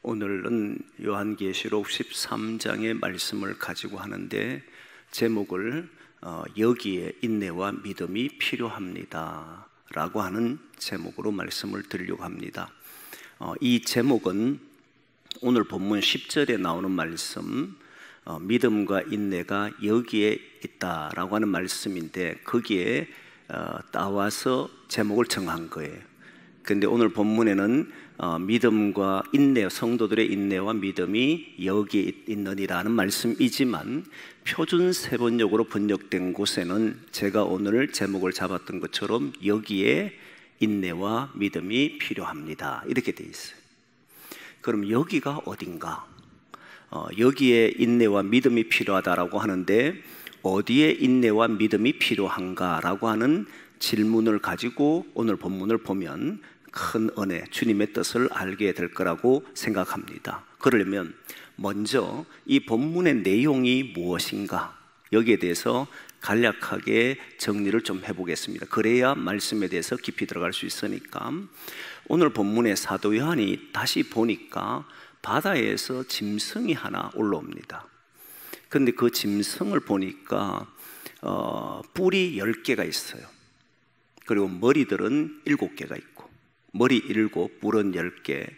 오늘은 요한계시록 13장의 말씀을 가지고 하는데 제목을 여기에 인내와 믿음이 필요합니다 라고 하는 제목으로 말씀을 드리려고 합니다. 이 제목은 오늘 본문 10절에 나오는 말씀, 믿음과 인내가 여기에 있다라고 하는 말씀인데 거기에 따와서 제목을 정한 거예요. 그런데 오늘 본문에는 믿음과 인내, 성도들의 인내와 믿음이 여기에 있느니라는 말씀이지만 표준 세번역으로 번역된 곳에는 제가 오늘 제목을 잡았던 것처럼 여기에 인내와 믿음이 필요합니다 이렇게 돼 있어요. 그럼 여기가 어딘가? 여기에 인내와 믿음이 필요하다라고 하는데 어디에 인내와 믿음이 필요한가라고 하는 질문을 가지고 오늘 본문을 보면 큰 은혜, 주님의 뜻을 알게 될 거라고 생각합니다. 그러려면 먼저 이 본문의 내용이 무엇인가 여기에 대해서 간략하게 정리를 좀 해보겠습니다. 그래야 말씀에 대해서 깊이 들어갈 수 있으니까. 오늘 본문의 사도 요한이 다시 보니까 바다에서 짐승이 하나 올라옵니다. 그런데 그 짐승을 보니까 뿔이 10개가 있어요. 그리고 머리들은 7개가 있고 머리 7, 뿔은 10개.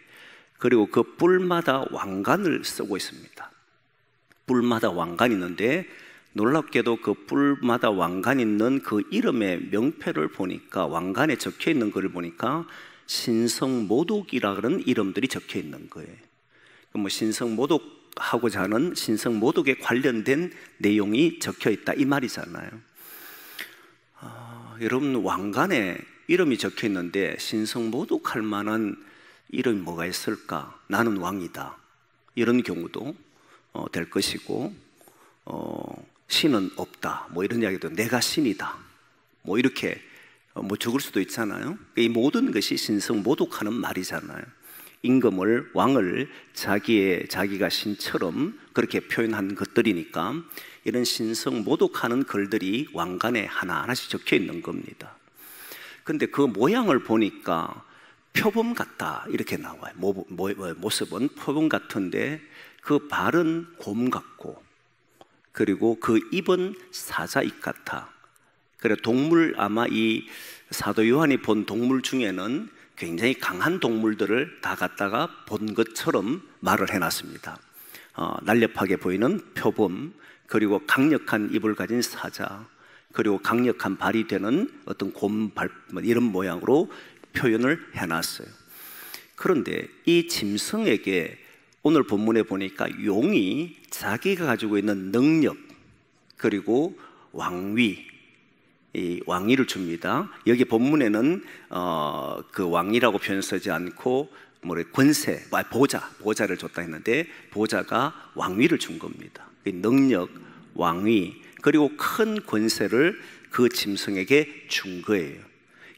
그리고 그 뿔마다 왕관을 쓰고 있습니다. 뿔마다 왕관이 있는데 놀랍게도 그 뿔마다 왕관 있는 그 이름의 명패를 보니까 왕관에 적혀 있는 것을 보니까 신성모독이라는 이름들이 적혀 있는 거예요. 뭐 신성모독하고자 하는 신성모독에 관련된 내용이 적혀 있다 이 말이잖아요. 여러분 왕관에 이름이 적혀 있는데 신성모독할 만한 이름이 뭐가 있을까? 나는 왕이다 이런 경우도 될 것이고 신은 없다 뭐 이런 이야기도 내가 신이다 뭐 이렇게 뭐 적을 수도 있잖아요. 이 모든 것이 신성모독하는 말이잖아요. 임금을 왕을 자기가 신처럼 그렇게 표현한 것들이니까 이런 신성모독하는 글들이 왕관에 하나하나씩 적혀 있는 겁니다. 근데 그 모양을 보니까 표범 같다 이렇게 나와요. 모습은 표범 같은데 그 발은 곰 같고 그리고 그 입은 사자 입 같아. 그래 동물 아마 이 사도 요한이 본 동물 중에는 굉장히 강한 동물들을 다 갖다가 본 것처럼 말을 해놨습니다. 날렵하게 보이는 표범, 그리고 강력한 입을 가진 사자, 그리고 강력한 발이 되는 어떤 곰발 이런 모양으로 표현을 해놨어요. 그런데 이 짐승에게 오늘 본문에 보니까 용이 자기가 가지고 있는 능력 그리고 이 왕위를 줍니다. 여기 본문에는 그 왕이라고 표현 쓰지 않고 권세, 보좌를 줬다 했는데 보좌가 왕위를 준 겁니다. 능력, 왕위 그리고 큰 권세를 그 짐승에게 준 거예요.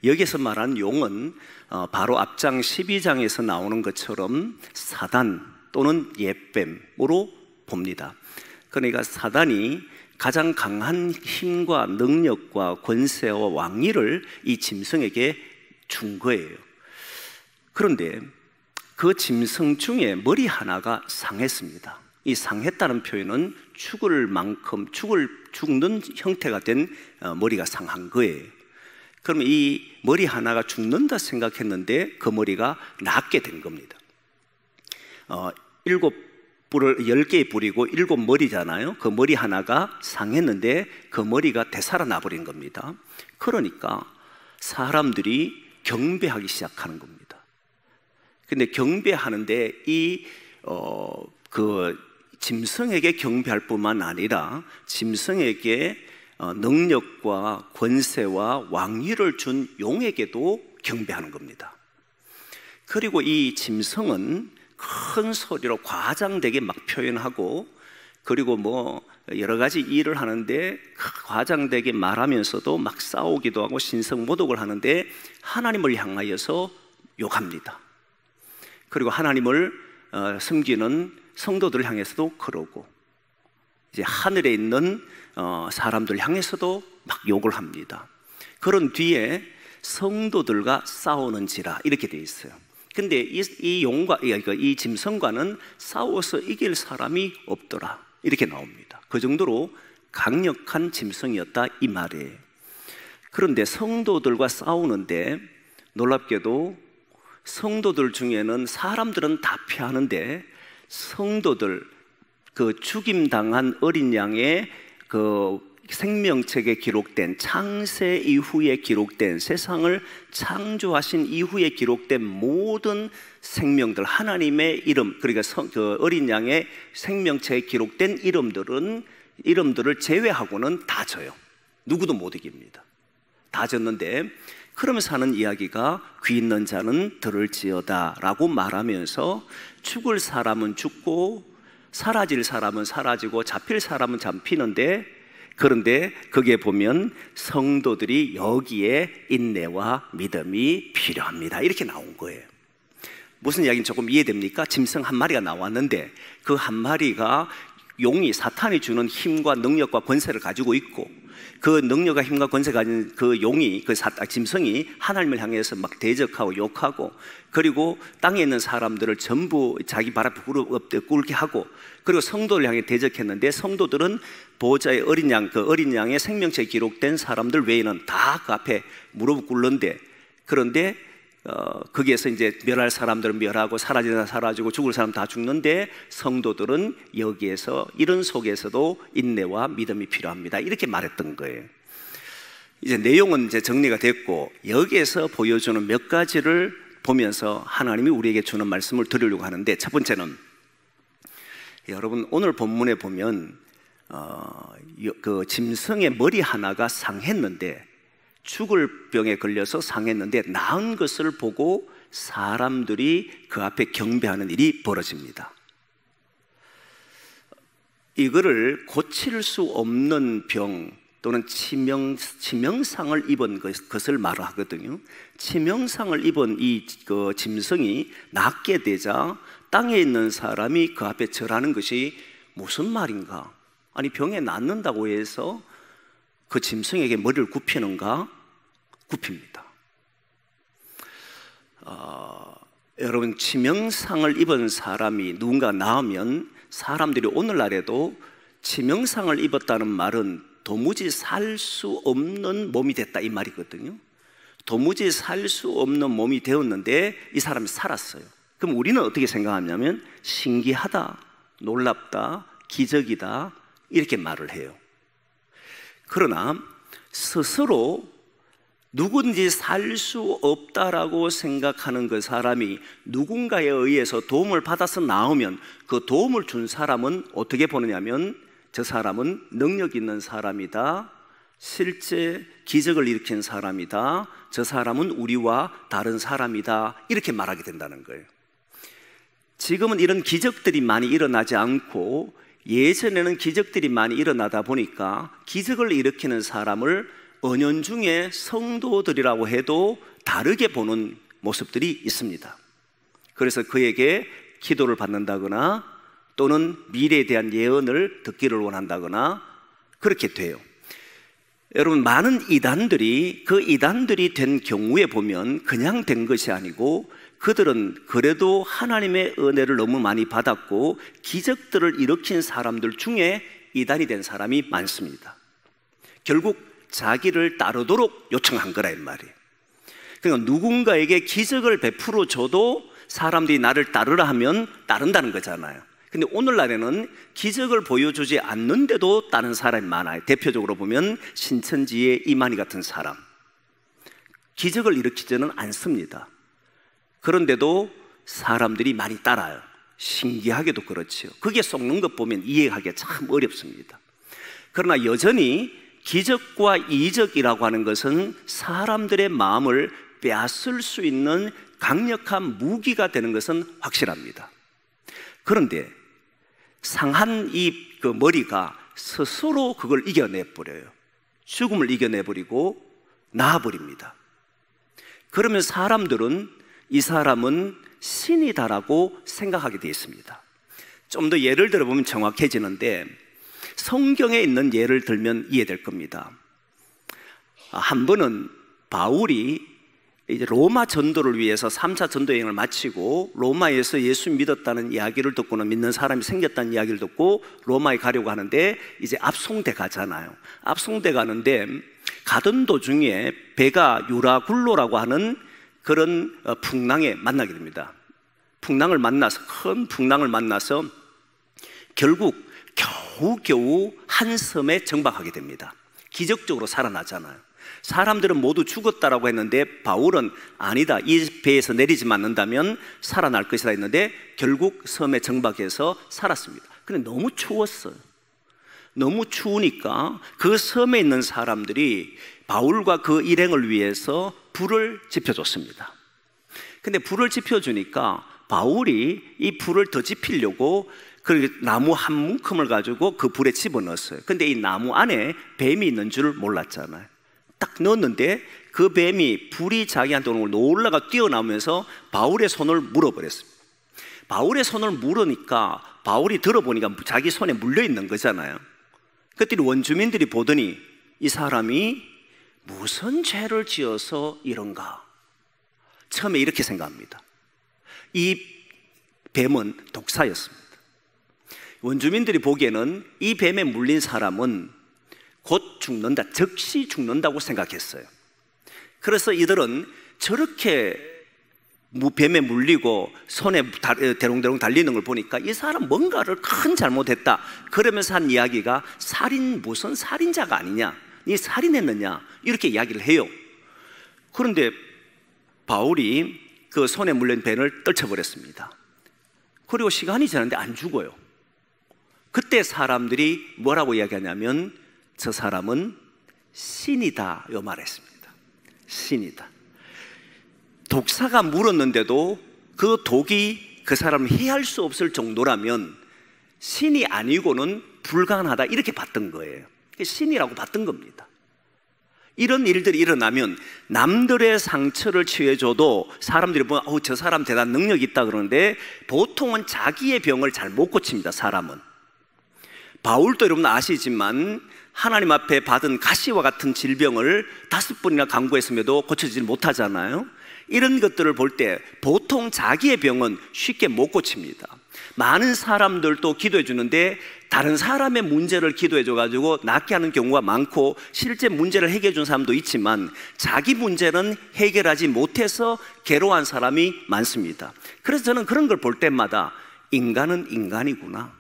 여기서 말한 용은 바로 앞장 12장에서 나오는 것처럼 사단 또는 옅뱀으로 봅니다. 그러니까 사단이 가장 강한 힘과 능력과 권세와 왕위를 이 짐승에게 준 거예요. 그런데 그 짐승 중에 머리 하나가 상했습니다. 이 상했다는 표현은 죽는 형태가 된 머리가 상한 거예요. 그러면 이 머리 하나가 죽는다 생각했는데 그 머리가 낫게 된 겁니다. 10개의 뿔이고 7머리잖아요. 그 머리 하나가 상했는데 그 머리가 되살아나 버린 겁니다. 그러니까 사람들이 경배하기 시작하는 겁니다. 근데 경배하는데 그 짐승에게 경배할 뿐만 아니라 짐승에게 능력과 권세와 왕위를 준 용에게도 경배하는 겁니다. 그리고 이 짐승은 큰 소리로 과장되게 막 표현하고 그리고 뭐 여러 가지 일을 하는데 과장되게 말하면서도 막 싸우기도 하고 신성모독을 하는데 하나님을 향하여서 욕합니다. 그리고 하나님을 섬기는 성도들을 향해서도 그러고 이제 하늘에 있는 사람들 향해서도 막 욕을 합니다. 그런 뒤에 성도들과 싸우는지라 이렇게 돼 있어요. 근데 이 용과 이 짐승과는 싸워서 이길 사람이 없더라, 이렇게 나옵니다. 그 정도로 강력한 짐승이었다 이 말이에요. 그런데 성도들과 싸우는데 놀랍게도 성도들 중에는 사람들은 다 피하는데 성도들, 그 죽임당한 어린 양의 그 생명책에 기록된, 창세 이후에 기록된, 세상을 창조하신 이후에 기록된 모든 생명들, 하나님의 이름, 그러니까 그 어린 양의 생명책에 기록된 이름들을 제외하고는 다 져요. 누구도 못 이깁니다. 다 졌는데, 그러면서 하는 이야기가 귀 있는 자는 들을지어다 라고 말하면서 죽을 사람은 죽고 사라질 사람은 사라지고 잡힐 사람은 잡히는데, 그런데 거기에 보면 성도들이 여기에 인내와 믿음이 필요합니다, 이렇게 나온 거예요. 무슨 이야기인지 조금 이해됩니까? 짐승 한 마리가 나왔는데 그 한 마리가 용이, 사탄이 주는 힘과 능력과 권세를 가지고 있고, 그 능력과 힘과 권세 가진 그 용이, 짐승이 하나님을 향해서 막 대적하고 욕하고, 그리고 땅에 있는 사람들을 전부 자기 발 앞에 꿇게 하고, 그리고 성도를 향해 대적했는데 성도들은 보호자의 어린 양, 그 어린 양의 생명체에 기록된 사람들 외에는 다 그 앞에 무릎 꿇는데, 그런데 거기에서 이제 멸할 사람들은 멸하고 사라지는 사람 사라지고 죽을 사람 다 죽는데, 성도들은 여기에서 이런 속에서도 인내와 믿음이 필요합니다, 이렇게 말했던 거예요. 이제 내용은 이제 정리가 됐고, 여기에서 보여주는 몇 가지를 보면서 하나님이 우리에게 주는 말씀을 드리려고 하는데, 첫 번째는 여러분 오늘 본문에 보면 그 짐승의 머리 하나가 상했는데, 죽을 병에 걸려서 상했는데 나은 것을 보고 사람들이 그 앞에 경배하는 일이 벌어집니다. 이거를 고칠 수 없는 병 또는 치명상을 입은 것을 말하거든요. 치명상을 입은 이 그 짐승이 낫게 되자 땅에 있는 사람이 그 앞에 절하는 것이 무슨 말인가? 아니, 병에 낫는다고 해서 그 짐승에게 머리를 굽히는가? 굽힙니다. 여러분, 치명상을 입은 사람이 누군가 나으면 사람들이 오늘날에도 치명상을 입었다는 말은 도무지 살 수 없는 몸이 됐다 이 말이거든요. 도무지 살 수 없는 몸이 되었는데 이 사람이 살았어요. 그럼 우리는 어떻게 생각하냐면 신기하다, 놀랍다, 기적이다, 이렇게 말을 해요. 그러나 스스로 누군지 살 수 없다라고 생각하는 그 사람이 누군가에 의해서 도움을 받아서 나오면 그 도움을 준 사람은 어떻게 보느냐면, 저 사람은 능력 있는 사람이다, 실제 기적을 일으킨 사람이다, 저 사람은 우리와 다른 사람이다, 이렇게 말하게 된다는 거예요. 지금은 이런 기적들이 많이 일어나지 않고, 예전에는 기적들이 많이 일어나다 보니까 기적을 일으키는 사람을 은연중에 성도들이라고 해도 다르게 보는 모습들이 있습니다. 그래서 그에게 기도를 받는다거나 또는 미래에 대한 예언을 듣기를 원한다거나 그렇게 돼요. 여러분, 많은 이단들이 그 이단들이 된 경우에 보면 그냥 된 것이 아니고, 그들은 그래도 하나님의 은혜를 너무 많이 받았고 기적들을 일으킨 사람들 중에 이단이 된 사람이 많습니다. 결국 자기를 따르도록 요청한 거라 이 말이에요. 그러니까 누군가에게 기적을 베풀어 줘도 사람들이 나를 따르라 하면 따른다는 거잖아요. 근데 오늘날에는 기적을 보여주지 않는데도 따른 사람이 많아요. 대표적으로 보면 신천지의 이만희 같은 사람, 기적을 일으키지는 않습니다. 그런데도 사람들이 많이 따라요. 신기하게도 그렇지요. 그게 속는 것 보면 이해하기가 참 어렵습니다. 그러나 여전히 기적과 이적이라고 하는 것은 사람들의 마음을 빼앗을 수 있는 강력한 무기가 되는 것은 확실합니다. 그런데 상한 그 머리가 스스로 그걸 이겨내버려요. 죽음을 이겨내버리고 나아버립니다. 그러면 사람들은 이 사람은 신이다라고 생각하게 되어 있습니다. 좀 더 예를 들어보면 정확해지는데, 성경에 있는 예를 들면 이해될 겁니다. 한 번은 바울이 이제 로마 전도를 위해서 3차 전도 여행을 마치고 로마에서 예수 믿었다는 이야기를 듣고는 믿는 사람이 생겼다는 이야기를 듣고 로마에 가려고 하는데 이제 압송돼 가잖아요. 압송돼 가는데 가던 도중에 배가 유라굴로라고 하는 그런 풍랑에 만나게 됩니다. 풍랑을 만나서, 큰 풍랑을 만나서 결국 겨우겨우 한 섬에 정박하게 됩니다. 기적적으로 살아나잖아요. 사람들은 모두 죽었다라고 했는데 바울은 아니다, 이 배에서 내리지 않는다면 살아날 것이라 했는데 결국 섬에 정박해서 살았습니다. 근데 너무 추웠어요. 너무 추우니까 그 섬에 있는 사람들이 바울과 그 일행을 위해서 불을 지펴줬습니다. 근데 불을 지펴주니까 바울이 이 불을 더 지피려고 그 나무 한 움큼을 가지고 그 불에 집어넣었어요. 근데 이 나무 안에 뱀이 있는 줄 몰랐잖아요. 딱 넣었는데 그 뱀이 불이 자기한테 오는 걸 놀라가 뛰어나오면서 바울의 손을 물어버렸습니다. 바울의 손을 물으니까 바울이 들어보니까 자기 손에 물려있는 거잖아요. 그때 원주민들이 보더니 이 사람이 무슨 죄를 지어서 이런가? 처음에 이렇게 생각합니다. 이 뱀은 독사였습니다. 원주민들이 보기에는 이 뱀에 물린 사람은 곧 죽는다, 즉시 죽는다고 생각했어요. 그래서 이들은 저렇게 뱀에 물리고 손에 대롱대롱 달리는 걸 보니까 이 사람 뭔가를 큰 잘못했다 그러면서 한 이야기가 무슨 살인자가 아니냐, 니 살인했느냐 이렇게 이야기를 해요. 그런데 바울이 그 손에 물린 뱀을 떨쳐버렸습니다. 그리고 시간이 지났는데 안 죽어요. 그때 사람들이 뭐라고 이야기하냐면 저 사람은 신이다 요 말했습니다. 신이다. 독사가 물었는데도 그 독이 그 사람을 해할 수 없을 정도라면 신이 아니고는 불가능하다 이렇게 봤던 거예요. 신이라고 봤던 겁니다. 이런 일들이 일어나면 남들의 상처를 치유해줘도 사람들이 보면 저 사람 대단한 능력이 있다 그러는데 보통은 자기의 병을 잘 못 고칩니다. 사람은. 바울도 여러분 아시지만 하나님 앞에 받은 가시와 같은 질병을 5번이나 간구했음에도 고쳐지지 못하잖아요. 이런 것들을 볼 때 보통 자기의 병은 쉽게 못 고칩니다. 많은 사람들도 기도해 주는데 다른 사람의 문제를 기도해 줘가지고 낫게 하는 경우가 많고 실제 문제를 해결해 준 사람도 있지만 자기 문제는 해결하지 못해서 괴로워한 사람이 많습니다. 그래서 저는 그런 걸 볼 때마다 인간은 인간이구나,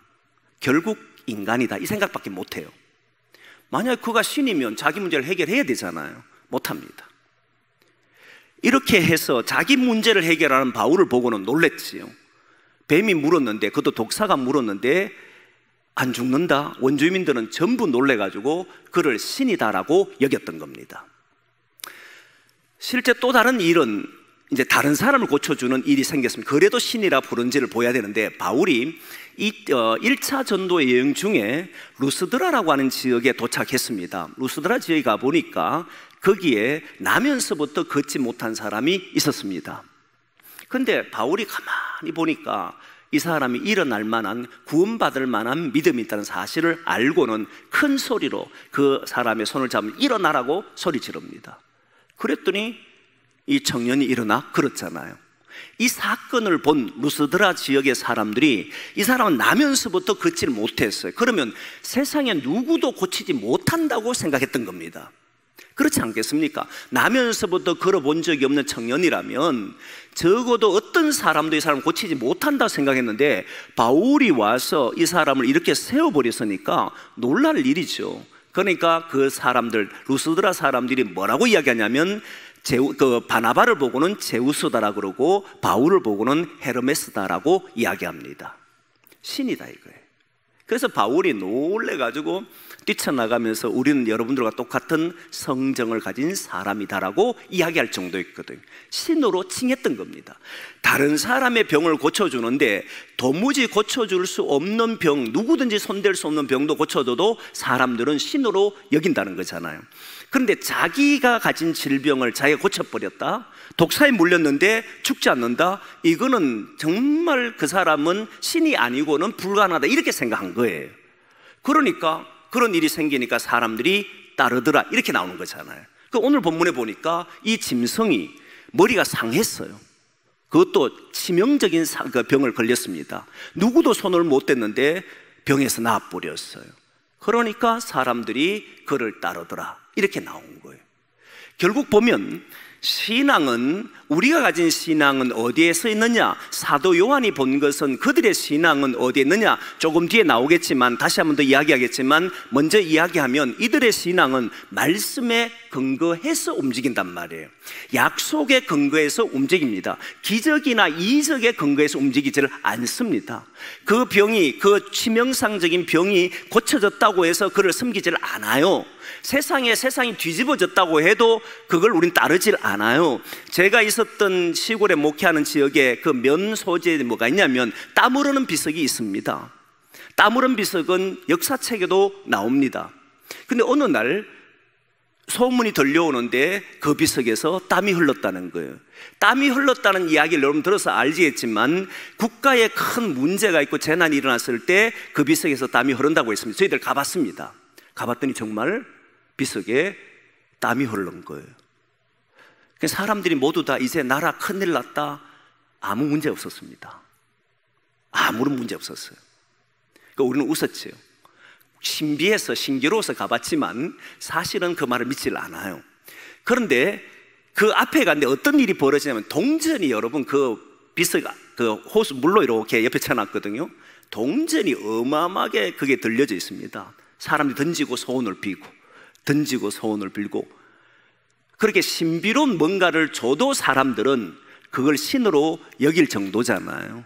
결국 인간이다 이 생각밖에 못해요. 만약 그가 신이면 자기 문제를 해결해야 되잖아요. 못합니다. 이렇게 해서 자기 문제를 해결하는 바울을 보고는 놀랬지요. 뱀이 물었는데, 그것도 독사가 물었는데 안 죽는다. 원주민들은 전부 놀래가지고 그를 신이다라고 여겼던 겁니다. 실제 또 다른 일은 이제 다른 사람을 고쳐주는 일이 생겼습니다. 그래도 신이라 부른지를 보여야 되는데 바울이 이 1차 전도 여행 중에 루스드라라고 하는 지역에 도착했습니다. 루스드라 지역에 가보니까 거기에 나면서부터 걷지 못한 사람이 있었습니다. 그런데 바울이 가만히 보니까 이 사람이 일어날 만한, 구원받을 만한 믿음이 있다는 사실을 알고는 큰 소리로 그 사람의 손을 잡으면 일어나라고 소리 지릅니다. 그랬더니 이 청년이 일어나 걸었잖아요. 이 사건을 본 루스드라 지역의 사람들이 이 사람은 나면서부터 걷지를 못했어요. 그러면 세상에 누구도 고치지 못한다고 생각했던 겁니다. 그렇지 않겠습니까? 나면서부터 걸어본 적이 없는 청년이라면 적어도 어떤 사람도 이 사람을 고치지 못한다고 생각했는데 바울이 와서 이 사람을 이렇게 세워버렸으니까 놀랄 일이죠. 그러니까 그 사람들, 루스드라 사람들이 뭐라고 이야기하냐면 바나바를 보고는 제우스다라고 그러고 바울을 보고는 헤르메스다라고 이야기합니다. 신이다 이거예요. 그래서 바울이 놀래가지고 뛰쳐나가면서 우리는 여러분들과 똑같은 성정을 가진 사람이다라고 이야기할 정도였거든요. 신으로 칭했던 겁니다. 다른 사람의 병을 고쳐주는데 도무지 고쳐줄 수 없는 병, 누구든지 손댈 수 없는 병도 고쳐줘도 사람들은 신으로 여긴다는 거잖아요. 그런데 자기가 가진 질병을 자기가 고쳐버렸다, 독사에 물렸는데 죽지 않는다, 이거는 정말 그 사람은 신이 아니고는 불가능하다 이렇게 생각한 거예요. 그러니까 그런 일이 생기니까 사람들이 따르더라 이렇게 나오는 거잖아요. 오늘 본문에 보니까 이 짐승이 머리가 상했어요. 그것도 치명적인 병을 걸렸습니다. 누구도 손을 못 댔는데 병에서 나아버렸어요. 그러니까 사람들이 그를 따르더라, 이렇게 나온 거예요. 결국 보면 신앙은, 우리가 가진 신앙은 어디에 서 있느냐? 사도 요한이 본 것은, 그들의 신앙은 어디에 있느냐? 조금 뒤에 나오겠지만, 다시 한 번 더 이야기하겠지만, 먼저 이야기하면 이들의 신앙은 말씀에 근거해서 움직인단 말이에요. 약속에 근거해서 움직입니다. 기적이나 이적에 근거해서 움직이지를 않습니다. 그 병이, 그 치명상적인 병이 고쳐졌다고 해서 그를 섬기지를 않아요. 세상이 뒤집어졌다고 해도 그걸 우린 따르질 않아요. 제가 있었던 시골에 목회하는 지역에 그 면 소재에 뭐가 있냐면 땀 흐르는 비석이 있습니다. 땀 흐르는 비석은 역사책에도 나옵니다. 근데 어느 날 소문이 들려오는데 그 비석에서 땀이 흘렀다는 거예요. 땀이 흘렀다는 이야기를 여러분 들어서 알지겠지만, 국가에 큰 문제가 있고 재난이 일어났을 때 그 비석에서 땀이 흐른다고 했습니다. 저희들 가봤습니다. 가봤더니 정말 비석에 땀이 흐른 거예요. 사람들이 모두 다 이제 나라 큰일 났다, 아무 문제 없었습니다. 아무런 문제 없었어요. 그러니까 우리는 웃었죠. 신비해서 신기로워서 가봤지만 사실은 그 말을 믿질 않아요. 그런데 그 앞에 갔는데 어떤 일이 벌어지냐면, 동전이, 여러분 그 비석, 그 호수 물로 이렇게 옆에 쳐놨거든요. 동전이 어마어마하게 그게 들려져 있습니다. 사람이 던지고 소원을 빌고, 던지고 소원을 빌고, 그렇게 신비로운 뭔가를 줘도 사람들은 그걸 신으로 여길 정도잖아요.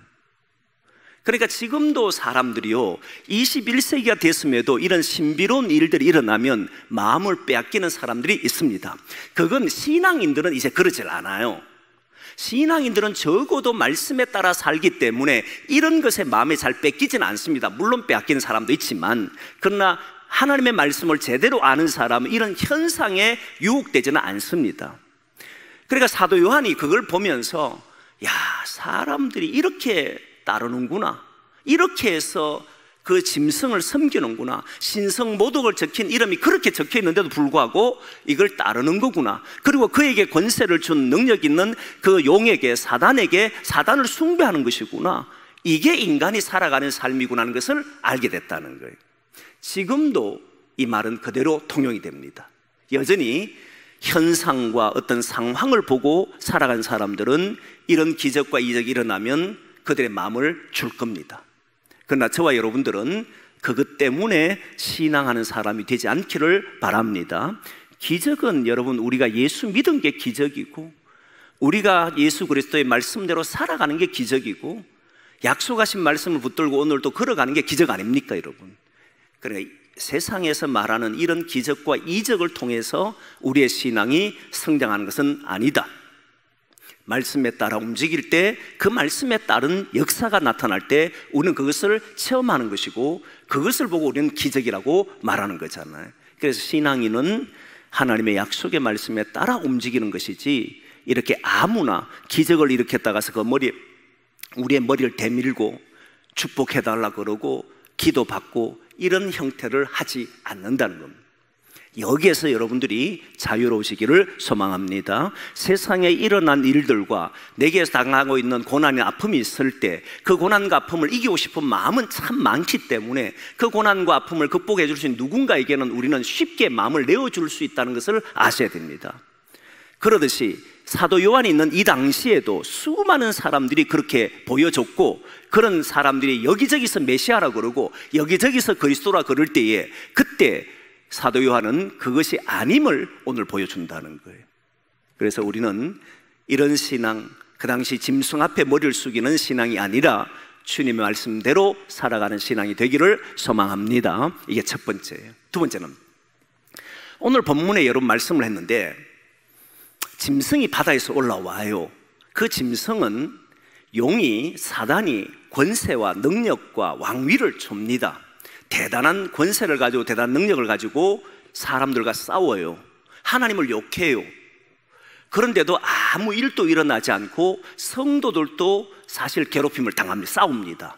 그러니까 지금도 사람들이요, 21세기가 됐음에도 이런 신비로운 일들이 일어나면 마음을 빼앗기는 사람들이 있습니다. 그건 신앙인들은 이제 그러질 않아요. 신앙인들은 적어도 말씀에 따라 살기 때문에 이런 것에 마음에 잘 뺏기지는 않습니다. 물론 빼앗기는 사람도 있지만, 그러나 하나님의 말씀을 제대로 아는 사람은 이런 현상에 유혹되지는 않습니다. 그러니까 사도 요한이 그걸 보면서, 야, 사람들이 이렇게 따르는구나, 이렇게 해서 그 짐승을 섬기는구나, 신성모독을 적힌 이름이 그렇게 적혀 있는데도 불구하고 이걸 따르는 거구나, 그리고 그에게 권세를 준 능력 있는 그 용에게, 사단에게, 사단을 숭배하는 것이구나, 이게 인간이 살아가는 삶이구나 하는 것을 알게 됐다는 거예요. 지금도 이 말은 그대로 통용이 됩니다. 여전히 현상과 어떤 상황을 보고 살아간 사람들은 이런 기적과 이적이 일어나면 그들의 마음을 줄 겁니다. 그러나 저와 여러분들은 그것 때문에 신앙하는 사람이 되지 않기를 바랍니다. 기적은, 여러분, 우리가 예수 믿은 게 기적이고, 우리가 예수 그리스도의 말씀대로 살아가는 게 기적이고, 약속하신 말씀을 붙들고 오늘도 걸어가는 게 기적 아닙니까, 여러분? 그러니까 세상에서 말하는 이런 기적과 이적을 통해서 우리의 신앙이 성장하는 것은 아니다. 말씀에 따라 움직일 때, 그 말씀에 따른 역사가 나타날 때 우리는 그것을 체험하는 것이고, 그것을 보고 우리는 기적이라고 말하는 거잖아요. 그래서 신앙인은 하나님의 약속의 말씀에 따라 움직이는 것이지, 이렇게 아무나 기적을 일으켰다가서 그 우리의 머리를 대밀고 축복해달라 그러고 기도받고 이런 형태를 하지 않는다는 겁니다. 여기에서 여러분들이 자유로우시기를 소망합니다. 세상에 일어난 일들과 내게 당하고 있는 고난이나 아픔이 있을 때 그 고난과 아픔을 이기고 싶은 마음은 참 많기 때문에 그 고난과 아픔을 극복해 줄 수 있는 누군가에게는 우리는 쉽게 마음을 내어줄 수 있다는 것을 아셔야 됩니다. 그러듯이 사도 요한이 있는 이 당시에도 수많은 사람들이 그렇게 보여줬고, 그런 사람들이 여기저기서 메시아라 그러고 여기저기서 그리스도라 그럴 때에, 그때 사도 요한은 그것이 아님을 오늘 보여준다는 거예요. 그래서 우리는 이런 신앙, 그 당시 짐승 앞에 머리를 숙이는 신앙이 아니라 주님의 말씀대로 살아가는 신앙이 되기를 소망합니다. 이게 첫 번째예요. 두 번째는, 오늘 본문에 여러분 말씀을 했는데 짐승이 바다에서 올라와요. 그 짐승은 용이, 사단이 권세와 능력과 왕위를 줍니다. 대단한 권세를 가지고 대단한 능력을 가지고 사람들과 싸워요. 하나님을 욕해요. 그런데도 아무 일도 일어나지 않고 성도들도 사실 괴롭힘을 당합니다. 싸웁니다.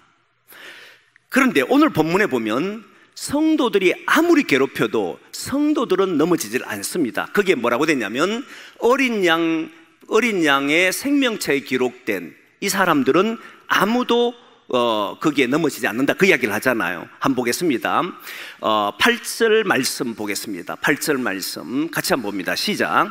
그런데 오늘 본문에 보면 성도들이 아무리 괴롭혀도 성도들은 넘어지질 않습니다. 그게 뭐라고 되냐면, 어린 양 어린 양의 생명체에 기록된 이 사람들은 아무도 거기에 넘어지지 않는다, 그 이야기를 하잖아요. 한번 보겠습니다. 8절 말씀 보겠습니다. 8절 말씀 같이 한번 봅니다. 시작.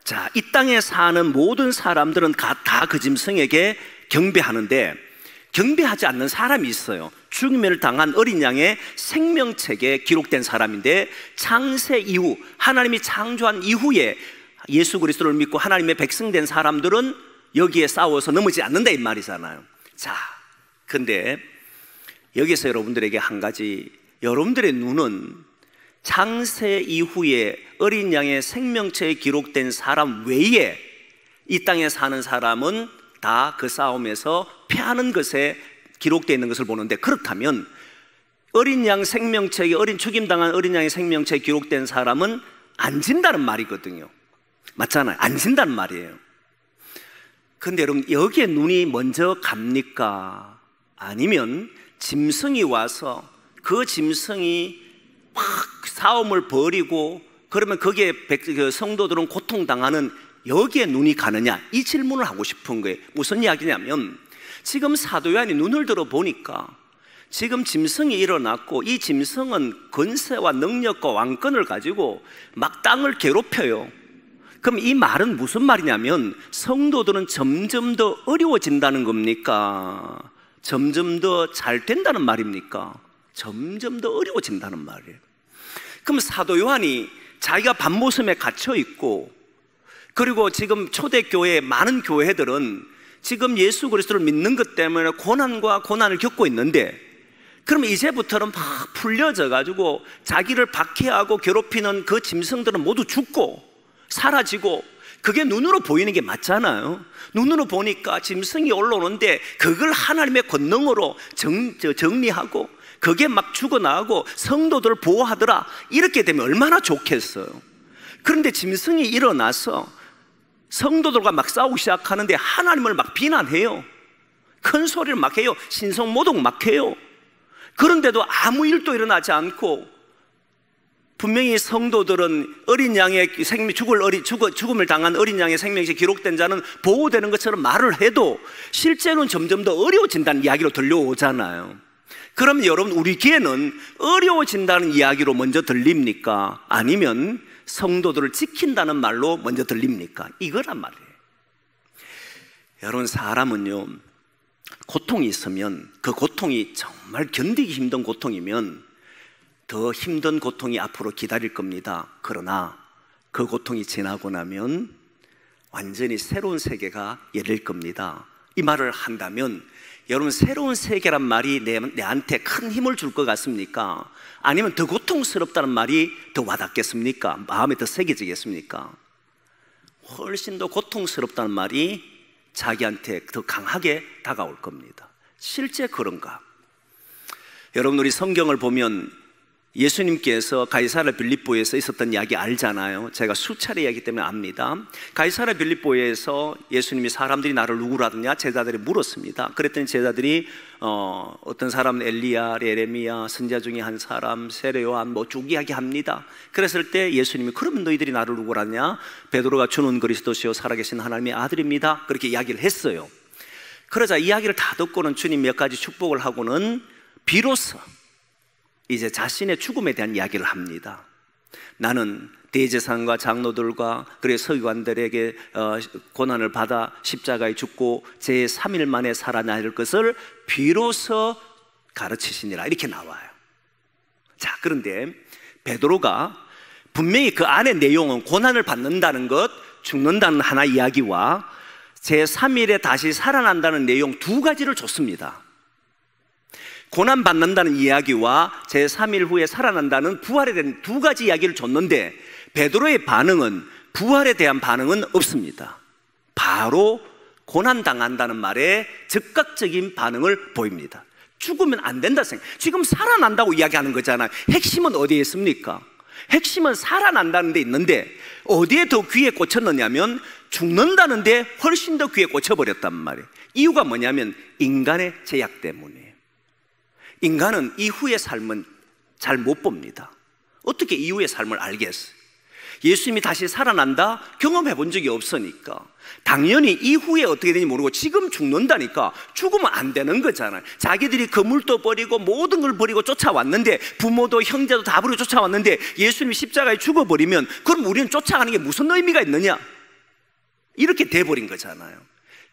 자, 이 땅에 사는 모든 사람들은 다 그 짐승에게 경배하는데 경배하지 않는 사람이 있어요. 죽임을 당한 어린 양의 생명책에 기록된 사람인데, 창세 이후 하나님이 창조한 이후에 예수 그리스도를 믿고 하나님의 백성된 사람들은 여기에 싸워서 넘어지지 않는다 이 말이잖아요. 자, 근데 여기서 여러분들에게 한 가지, 여러분들의 눈은 창세 이후에 어린 양의 생명체에 기록된 사람 외에 이 땅에 사는 사람은 다 그 싸움에서 패하는 것에 기록되어 있는 것을 보는데, 그렇다면 어린 양 생명체에, 죽임당한 어린 양의 생명체에 기록된 사람은 안 진다는 말이거든요. 맞잖아요. 안 진다는 말이에요. 근데 여러분, 여기에 눈이 먼저 갑니까? 아니면 짐승이 와서 그 짐승이 막 싸움을 벌이고 그러면 거기에 성도들은 고통당하는, 여기에 눈이 가느냐, 이 질문을 하고 싶은 거예요. 무슨 이야기냐면, 지금 사도 요한이 눈을 들어 보니까 지금 짐승이 일어났고 이 짐승은 권세와 능력과 왕권을 가지고 막 땅을 괴롭혀요. 그럼 이 말은 무슨 말이냐면, 성도들은 점점 더 어려워진다는 겁니까? 점점 더 잘 된다는 말입니까? 점점 더 어려워진다는 말이에요. 그럼 사도 요한이 자기가 밤모섬에 갇혀 있고, 그리고 지금 초대교회 많은 교회들은 지금 예수 그리스도를 믿는 것 때문에 고난과 고난을 겪고 있는데, 그러면 이제부터는 막 풀려져 가지고 자기를 박해하고 괴롭히는 그 짐승들은 모두 죽고 사라지고, 그게 눈으로 보이는 게 맞잖아요. 눈으로 보니까 짐승이 올라오는데 그걸 하나님의 권능으로 정리하고 그게 막 죽어나가고 성도들을 보호하더라, 이렇게 되면 얼마나 좋겠어요. 그런데 짐승이 일어나서 성도들과 막 싸우기 시작하는데 하나님을 막 비난해요. 큰 소리를 막 해요. 신성모독 막 해요. 그런데도 아무 일도 일어나지 않고, 분명히 성도들은 어린 양의 죽음을 당한 어린 양의 생명이 기록된 자는 보호되는 것처럼 말을 해도 실제로는 점점 더 어려워진다는 이야기로 들려오잖아요. 그럼 여러분, 우리 귀에는 어려워진다는 이야기로 먼저 들립니까? 아니면 성도들을 지킨다는 말로 먼저 들립니까? 이거란 말이에요. 여러분, 사람은요, 고통이 있으면, 그 고통이 정말 견디기 힘든 고통이면 더 힘든 고통이 앞으로 기다릴 겁니다. 그러나 그 고통이 지나고 나면 완전히 새로운 세계가 열릴 겁니다. 이 말을 한다면, 여러분, 새로운 세계란 말이 내한테 큰 힘을 줄 것 같습니까? 아니면 더 고통스럽다는 말이 더 와닿겠습니까? 마음에 더 새겨지겠습니까? 훨씬 더 고통스럽다는 말이 자기한테 더 강하게 다가올 겁니다. 실제 그런가? 여러분, 우리 성경을 보면 예수님께서 가이사랴 빌립보에서 있었던 이야기 알잖아요. 제가 수차례 이야기 때문에 압니다. 가이사랴 빌립보에서 예수님이 사람들이 나를 누구로 하느냐 제자들이 물었습니다. 그랬더니 제자들이 어떤 사람은 엘리야, 예레미야, 선지자 중에 한 사람, 세례 요한 쭉 이야기합니다. 그랬을 때 예수님이, 그러면 너희들이 나를 누구로 하느냐? 베드로가 주는 그리스도시요 살아계신 하나님의 아들입니다, 그렇게 이야기를 했어요. 그러자 이야기를 다 듣고는 주님 몇 가지 축복을 하고는 비로소 이제 자신의 죽음에 대한 이야기를 합니다. 나는 대제사장과 장로들과 그리고 서기관들에게 고난을 받아 십자가에 죽고 제3일 만에 살아날 것을 비로소 가르치시니라, 이렇게 나와요. 자, 그런데 베드로가 분명히 그 안의 내용은 고난을 받는다는 것, 죽는다는 하나 이야기와 제3일에 다시 살아난다는 내용 두 가지를 줬습니다. 고난받는다는 이야기와 제3일 후에 살아난다는 부활에 대한 두 가지 이야기를 줬는데, 베드로의 반응은, 부활에 대한 반응은 없습니다. 바로 고난당한다는 말에 즉각적인 반응을 보입니다. 죽으면 안 된다 생각. 지금 살아난다고 이야기하는 거잖아요. 핵심은 어디에 있습니까? 핵심은 살아난다는 데 있는데 어디에 더 귀에 꽂혔느냐면 죽는다는 데 훨씬 더 귀에 꽂혀버렸단 말이에요. 이유가 뭐냐면 인간의 제약 때문이에요. 인간은 이후의 삶은 잘 못 봅니다. 어떻게 이후의 삶을 알겠어요? 예수님이 다시 살아난다? 경험해 본 적이 없으니까 당연히 이후에 어떻게 되는지 모르고 지금 죽는다니까 죽으면 안 되는 거잖아요. 자기들이 그물도 버리고 모든 걸 버리고 쫓아왔는데, 부모도 형제도 다 버리고 쫓아왔는데 예수님이 십자가에 죽어버리면 그럼 우리는 쫓아가는 게 무슨 의미가 있느냐? 이렇게 돼버린 거잖아요.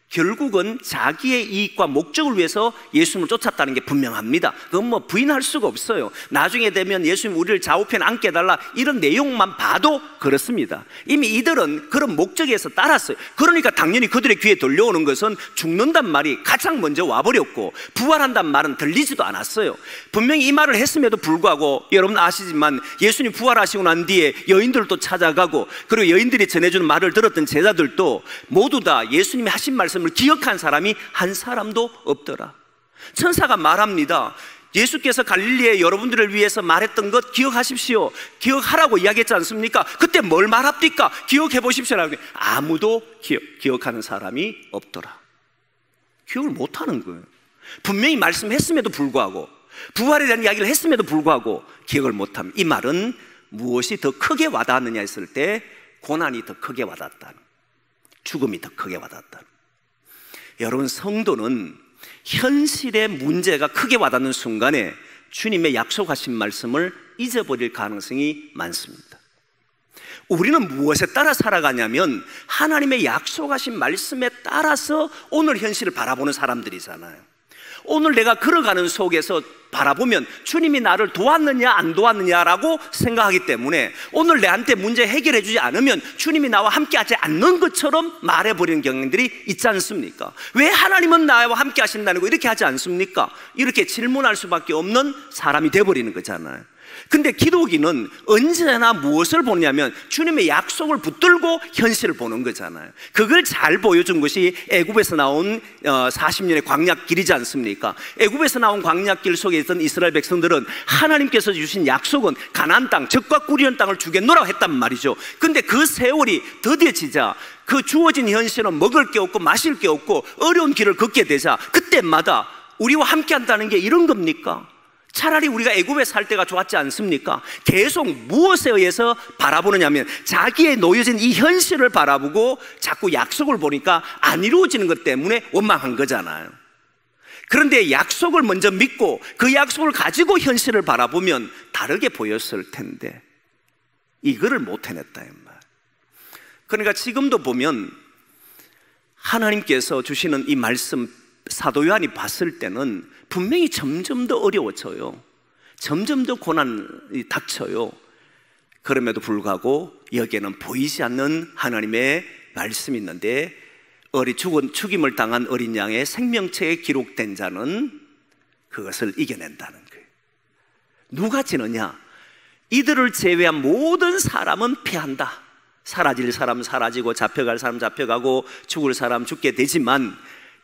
결국은 자기의 이익과 목적을 위해서 예수님을 쫓았다는 게 분명합니다. 그건 뭐 부인할 수가 없어요. 나중에 되면 예수님 우리를 좌우편에 앉게 해달라 이런 내용만 봐도 그렇습니다. 이미 이들은 그런 목적에서 따랐어요. 그러니까 당연히 그들의 귀에 들려오는 것은 죽는단 말이 가장 먼저 와버렸고 부활한단 말은 들리지도 않았어요. 분명히 이 말을 했음에도 불구하고 여러분 아시지만 예수님 부활하시고 난 뒤에 여인들도 찾아가고, 그리고 여인들이 전해주는 말을 들었던 제자들도 모두 다 예수님이 하신 말씀 을 기억한 사람이 한 사람도 없더라. 천사가 말합니다. 예수께서 갈릴리에 여러분들을 위해서 말했던 것 기억하십시오. 기억하라고 이야기했지 않습니까? 그때 뭘 말합니까? 기억해 보십시오라고. 아무도 기억하는 사람이 없더라. 기억을 못하는 거예요. 분명히 말씀했음에도 불구하고, 부활에 대한 이야기를 했음에도 불구하고 기억을 못함. 이 말은 무엇이 더 크게 와닿았느냐 했을 때 고난이 더 크게 와닿았다는, 죽음이 더 크게 와닿았다는. 여러분, 성도는 현실의 문제가 크게 와닿는 순간에 주님의 약속하신 말씀을 잊어버릴 가능성이 많습니다. 우리는 무엇에 따라 살아가냐면 하나님의 약속하신 말씀에 따라서 오늘 현실을 바라보는 사람들이잖아요. 오늘 내가 걸어가는 속에서 바라보면 주님이 나를 도왔느냐 안 도왔느냐라고 생각하기 때문에 오늘 내한테 문제 해결해 주지 않으면 주님이 나와 함께 하지 않는 것처럼 말해버리는 경향들이 있지 않습니까? 왜 하나님은 나와 함께 하신다는 거 이렇게 하지 않습니까? 이렇게 질문할 수밖에 없는 사람이 돼버리는 거잖아요. 근데 기독인은 언제나 무엇을 보냐면 주님의 약속을 붙들고 현실을 보는 거잖아요. 그걸 잘 보여준 것이 애굽에서 나온 40년의 광야길이지 않습니까? 애굽에서 나온 광야길 속에 있던 이스라엘 백성들은 하나님께서 주신 약속은 가나안 땅, 젖과 꿀이 흐르는 땅을 주겠노라고 했단 말이죠. 근데 그 세월이 더뎌지자 그 주어진 현실은 먹을 게 없고 마실 게 없고 어려운 길을 걷게 되자 그때마다 우리와 함께 한다는 게 이런 겁니까? 차라리 우리가 애굽에 살 때가 좋았지 않습니까? 계속 무엇에 의해서 바라보느냐 하면 자기의 놓여진 이 현실을 바라보고 자꾸 약속을 보니까 안 이루어지는 것 때문에 원망한 거잖아요. 그런데 약속을 먼저 믿고 그 약속을 가지고 현실을 바라보면 다르게 보였을 텐데 이거를 못 해냈다 이 말. 그러니까 지금도 보면 하나님께서 주시는 이 말씀 사도 요한이 봤을 때는 분명히 점점 더 어려워져요. 점점 더 고난이 닥쳐요. 그럼에도 불구하고 여기에는 보이지 않는 하나님의 말씀이 있는데 죽임을 당한 어린 양의 생명체에 기록된 자는 그것을 이겨낸다는 거예요. 누가 지느냐? 이들을 제외한 모든 사람은 패한다. 사라질 사람 사라지고 잡혀갈 사람 잡혀가고 죽을 사람 죽게 되지만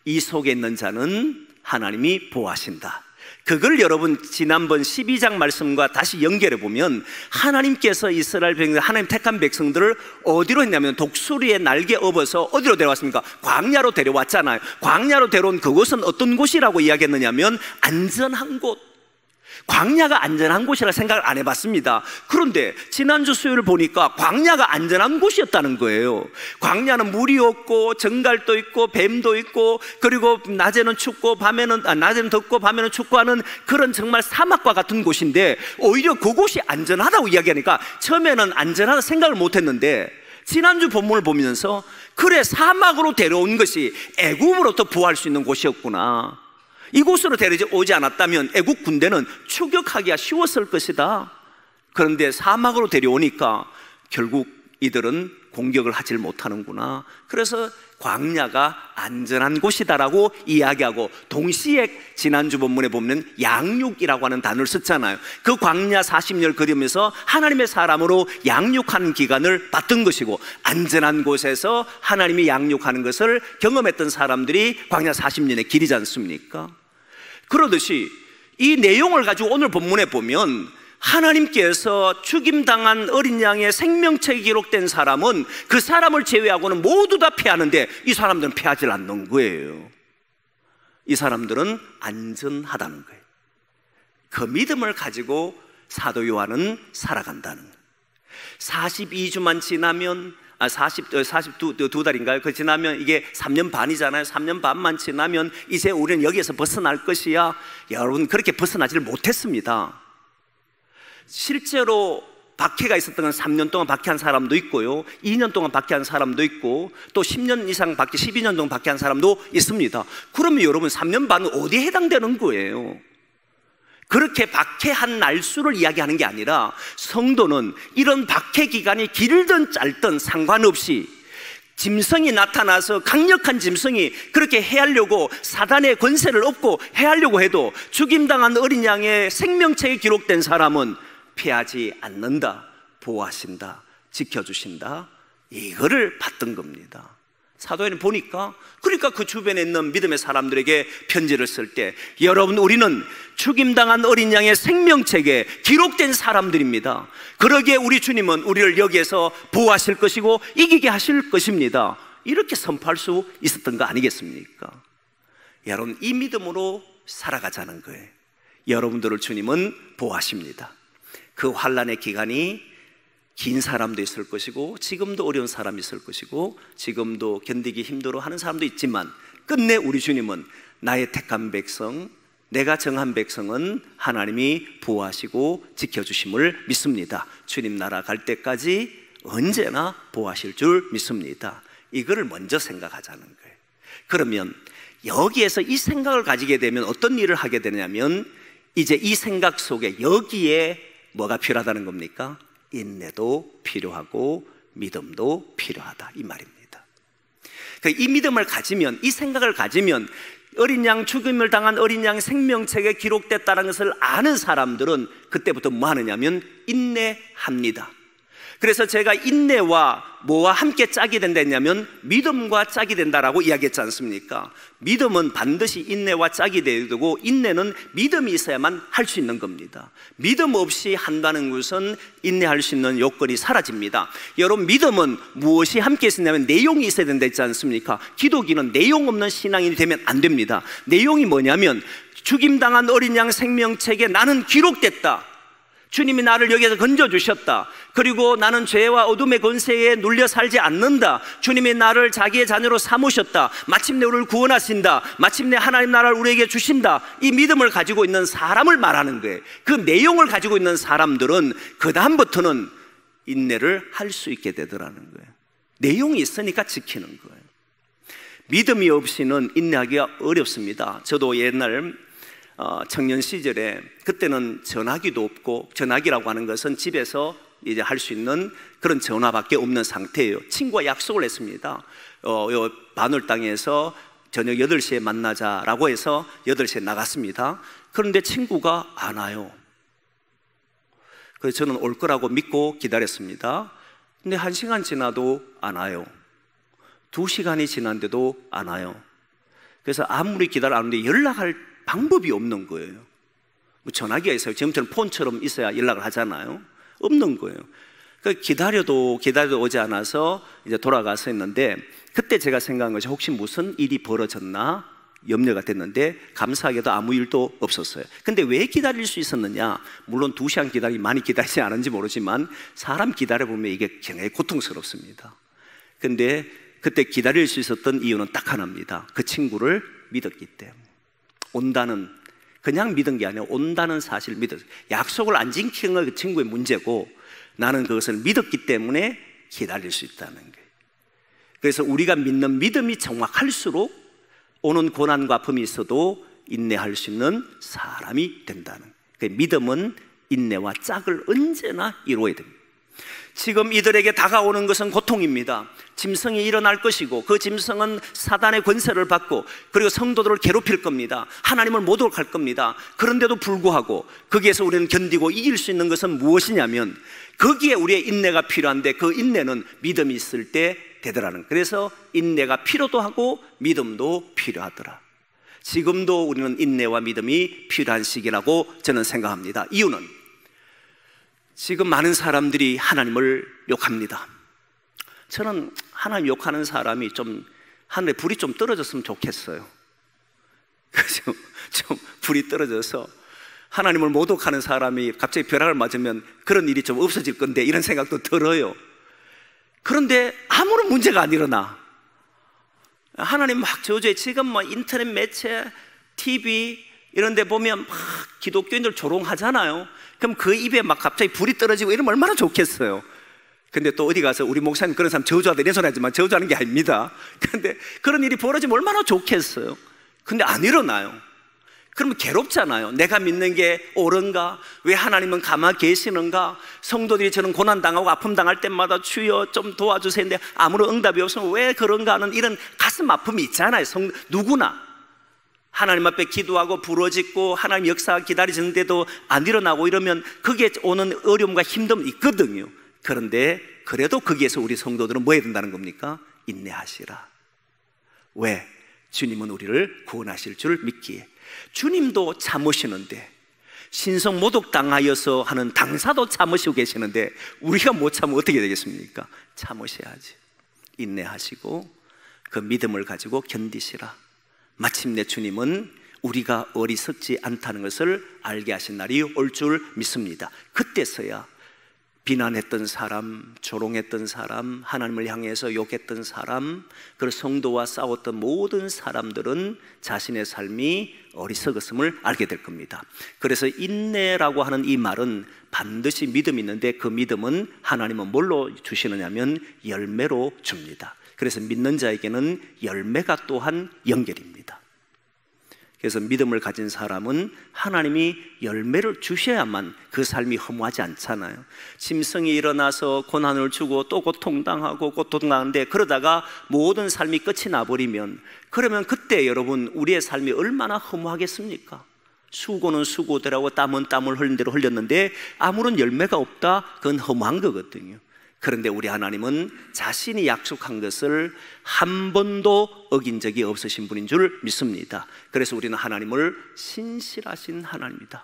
이 속에 있는 자는 하나님이 보호하신다. 그걸 여러분 지난번 12장 말씀과 다시 연결해 보면 하나님께서 이스라엘 백성들, 하나님 택한 백성들을 어디로 했냐면 독수리의 날개 업어서 어디로 데려왔습니까? 광야로 데려왔잖아요. 광야로 데려온 그곳은 어떤 곳이라고 이야기했느냐면 안전한 곳. 광야가 안전한 곳이라 생각을 안 해봤습니다. 그런데 지난주 수요일 보니까 광야가 안전한 곳이었다는 거예요. 광야는 물이 없고 정갈도 있고 뱀도 있고 그리고 낮에는 춥고 낮에는 덥고 밤에는 춥고 하는 그런 정말 사막과 같은 곳인데 오히려 그곳이 안전하다고 이야기하니까 처음에는 안전하다 생각을 못했는데 지난주 본문을 보면서 그래 사막으로 데려온 것이 애굽으로부터 구할 수 있는 곳이었구나. 이곳으로 데려오지 않았다면 애국 군대는 추격하기가 쉬웠을 것이다. 그런데 사막으로 데려오니까 결국 이들은 공격을 하질 못하는구나. 그래서 광야가 안전한 곳이다라고 이야기하고 동시에 지난주 본문에 보면 양육이라고 하는 단어를 썼잖아요. 그 광야 40년을 걸으면서 하나님의 사람으로 양육하는 기간을 받던 것이고 안전한 곳에서 하나님이 양육하는 것을 경험했던 사람들이 광야 40년의 길이지 않습니까? 그러듯이 이 내용을 가지고 오늘 본문에 보면 하나님께서 죽임당한 어린 양의 생명체에 기록된 사람은 그 사람을 제외하고는 모두 다 패하는데 이 사람들은 패하지 않는 거예요. 이 사람들은 안전하다는 거예요. 그 믿음을 가지고 사도 요한은 살아간다는 거예요. 42주만 지나면 42달인가요? 그 지나면 이게 3년 반이잖아요. 3년 반만 지나면 이제 우리는 여기에서 벗어날 것이야. 여러분, 그렇게 벗어나지를 못했습니다. 실제로 박해가 있었던 건 3년 동안 박해한 사람도 있고요, 2년 동안 박해한 사람도 있고, 또 10년 이상 박해, 12년 동안 박해한 사람도 있습니다. 그러면 여러분 3년 반은 어디에 해당되는 거예요? 그렇게 박해한 날수를 이야기하는 게 아니라, 성도는 이런 박해 기간이 길든 짧든 상관없이 짐승이 나타나서, 강력한 짐승이 그렇게 해하려고 사단의 권세를 얻고 해하려고 해도 죽임당한 어린 양의 생명책에 기록된 사람은 피하지 않는다, 보호하신다, 지켜주신다, 이거를 받던 겁니다. 사도행을 보니까, 그러니까 그 주변에 있는 믿음의 사람들에게 편지를 쓸 때, 여러분, 우리는 죽임당한 어린 양의 생명책에 기록된 사람들입니다. 그러기에 우리 주님은 우리를 여기에서 보호하실 것이고 이기게 하실 것입니다, 이렇게 선포할 수 있었던 거 아니겠습니까? 여러분, 이 믿음으로 살아가자는 거예요. 여러분들을 주님은 보호하십니다. 그 환난의 기간이 긴 사람도 있을 것이고, 지금도 어려운 사람이 있을 것이고, 지금도 견디기 힘들어하는 사람도 있지만, 끝내 우리 주님은 나의 택한 백성, 내가 정한 백성은 하나님이 보호하시고 지켜주심을 믿습니다. 주님 나라 갈 때까지 언제나 보호하실 줄 믿습니다. 이거를 먼저 생각하자는 거예요. 그러면 여기에서 이 생각을 가지게 되면 어떤 일을 하게 되냐면, 이제 이 생각 속에 여기에 뭐가 필요하다는 겁니까? 인내도 필요하고 믿음도 필요하다, 이 말입니다. 이 믿음을 가지면, 이 생각을 가지면, 어린 양, 죽임을 당한 어린 양 생명책에 기록됐다는 것을 아는 사람들은 그때부터 뭐 하느냐면 인내합니다. 그래서 제가 인내와 뭐와 함께 짝이 된다 했냐면 믿음과 짝이 된다라고 이야기했지 않습니까? 믿음은 반드시 인내와 짝이 되고, 인내는 믿음이 있어야만 할 수 있는 겁니다. 믿음 없이 한다는 것은 인내할 수 있는 요건이 사라집니다. 여러분, 믿음은 무엇이 함께 있었냐면 내용이 있어야 된다 했지 않습니까? 기독인은 내용 없는 신앙인이 되면 안 됩니다. 내용이 뭐냐면, 죽임당한 어린 양 생명책에 나는 기록됐다, 주님이 나를 여기에서 건져주셨다, 그리고 나는 죄와 어둠의 권세에 눌려 살지 않는다, 주님이 나를 자기의 자녀로 삼으셨다, 마침내 우리를 구원하신다, 마침내 하나님 나라를 우리에게 주신다, 이 믿음을 가지고 있는 사람을 말하는 거예요. 그 내용을 가지고 있는 사람들은 그 다음부터는 인내를 할 수 있게 되더라는 거예요. 내용이 있으니까 지키는 거예요. 믿음이 없이는 인내하기가 어렵습니다. 저도 옛날 청년 시절에, 그때는 전화기도 없고, 전화기라고 하는 것은 집에서 이제 할 수 있는 그런 전화밖에 없는 상태예요. 친구와 약속을 했습니다. 요 바늘 땅에서 저녁 8시에 만나자라고 해서 8시에 나갔습니다. 그런데 친구가 안 와요. 그래서 저는 올 거라고 믿고 기다렸습니다. 근데 1시간 지나도 안 와요. 2시간이 지났는데도 안 와요. 그래서 아무리 기다렸는데 연락할 방법이 없는 거예요. 뭐 전화기가 있어요. 지금처럼 폰처럼 있어야 연락을 하잖아요. 없는 거예요. 기다려도 오지 않아서 이제 돌아가서 했는데, 그때 제가 생각한 것이 혹시 무슨 일이 벌어졌나 염려가 됐는데, 감사하게도 아무 일도 없었어요. 근데 왜 기다릴 수 있었느냐? 물론 2시간 기다리기 많이 기다리지 않은지 모르지만 사람 기다려보면 이게 굉장히 고통스럽습니다. 근데 그때 기다릴 수 있었던 이유는 딱 하나입니다. 그 친구를 믿었기 때문에. 온다는, 그냥 믿은 게 아니라 온다는 사실을 믿었어요. 약속을 안 지키는 건 그 친구의 문제고, 나는 그것을 믿었기 때문에 기다릴 수 있다는 거예요. 그래서 우리가 믿는 믿음이 정확할수록 오는 고난과 아픔이 있어도 인내할 수 있는 사람이 된다는 거예요. 믿음은 인내와 짝을 언제나 이루어야 됩니다. 지금 이들에게 다가오는 것은 고통입니다. 짐승이 일어날 것이고, 그 짐승은 사단의 권세를 받고, 그리고 성도들을 괴롭힐 겁니다. 하나님을 못 옳할 겁니다. 그런데도 불구하고 거기에서 우리는 견디고 이길 수 있는 것은 무엇이냐면, 거기에 우리의 인내가 필요한데, 그 인내는 믿음이 있을 때 되더라는. 그래서 인내가 필요도 하고 믿음도 필요하더라. 지금도 우리는 인내와 믿음이 필요한 시기라고 저는 생각합니다. 이유는 지금 많은 사람들이 하나님을 욕합니다. 저는 하나님 욕하는 사람이 좀 하늘에 불이 좀 떨어졌으면 좋겠어요. 그죠? 좀 불이 떨어져서 하나님을 모독하는 사람이 갑자기 벼락을 맞으면 그런 일이 좀 없어질 건데 이런 생각도 들어요. 그런데 아무런 문제가 안 일어나. 하나님 막 저주해. 지금 뭐 인터넷 매체, TV 이런 데 보면 막 기독교인들 조롱하잖아요. 그럼 그 입에 막 갑자기 불이 떨어지고 이러면 얼마나 좋겠어요. 근데 또 어디 가서 우리 목사님 그런 사람 저주하다 이런 소리 하지만 저주하는 게 아닙니다. 근데 그런 일이 벌어지면 얼마나 좋겠어요. 근데 안 일어나요. 그러면 괴롭잖아요. 내가 믿는 게 옳은가? 왜 하나님은 가만히 계시는가? 성도들이 저는 고난당하고 아픔 당할 때마다 주여 좀 도와주세요 했는데 아무런 응답이 없으면 왜 그런가 하는 이런 가슴 아픔이 있잖아요. 누구나 하나님 앞에 기도하고 부러짓고 하나님 역사 기다리시는데도 안 일어나고 이러면 거기에 오는 어려움과 힘듦이 있거든요. 그런데 그래도 거기에서 우리 성도들은 뭐 해야 된다는 겁니까? 인내하시라. 왜? 주님은 우리를 구원하실 줄 믿기에. 주님도 참으시는데, 신성 모독 당하여서 하는 당사도 참으시고 계시는데 우리가 못 참으면 어떻게 되겠습니까? 참으셔야지. 인내하시고 그 믿음을 가지고 견디시라. 마침내 주님은 우리가 어리석지 않다는 것을 알게 하신 날이 올 줄 믿습니다. 그때서야 비난했던 사람, 조롱했던 사람, 하나님을 향해서 욕했던 사람, 그리고 성도와 싸웠던 모든 사람들은 자신의 삶이 어리석었음을 알게 될 겁니다. 그래서 인내라고 하는 이 말은 반드시 믿음이 있는데 그 믿음은 하나님은 뭘로 주시느냐면 열매로 줍니다. 그래서 믿는 자에게는 열매가 또한 연결입니다. 그래서 믿음을 가진 사람은 하나님이 열매를 주셔야만 그 삶이 허무하지 않잖아요. 짐승이 일어나서 고난을 주고 또 고통당하고 고통당하는데 그러다가 모든 삶이 끝이 나버리면, 그러면 그때 여러분 우리의 삶이 얼마나 허무하겠습니까? 수고는 수고대로하고 땀은 땀을 흘린 대로 흘렸는데 아무런 열매가 없다? 그건 허무한 거거든요. 그런데 우리 하나님은 자신이 약속한 것을 한 번도 어긴 적이 없으신 분인 줄 믿습니다. 그래서 우리는 하나님을 신실하신 하나님이다.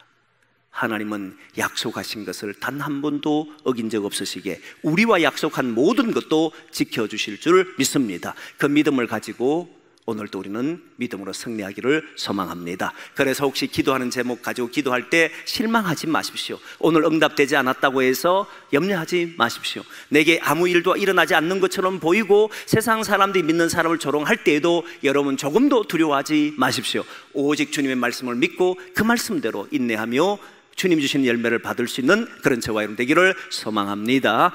하나님은 약속하신 것을 단 한 번도 어긴 적 없으시게 우리와 약속한 모든 것도 지켜주실 줄 믿습니다. 그 믿음을 가지고 오늘도 우리는 믿음으로 승리하기를 소망합니다. 그래서 혹시 기도하는 제목 가지고 기도할 때 실망하지 마십시오. 오늘 응답되지 않았다고 해서 염려하지 마십시오. 내게 아무 일도 일어나지 않는 것처럼 보이고 세상 사람들이 믿는 사람을 조롱할 때에도 여러분 조금도 두려워하지 마십시오. 오직 주님의 말씀을 믿고 그 말씀대로 인내하며 주님 주신 열매를 받을 수 있는 그런 저와 여러분 되기를 소망합니다.